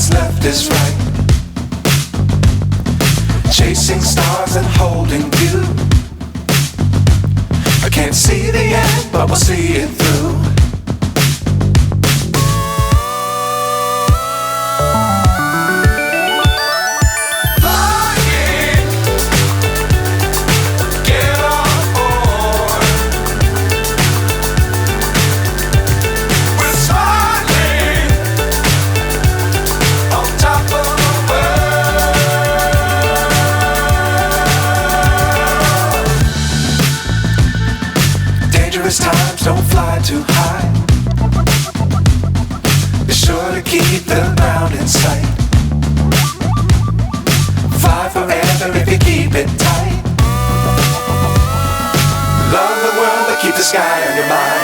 what's left is right. Chasing stars and holding you. I can't see the end, but we'll see it through. Times don't fly too high. Be sure to keep the ground in sight. Fly forever if you keep it tight. Love the world but keep the sky on your mind.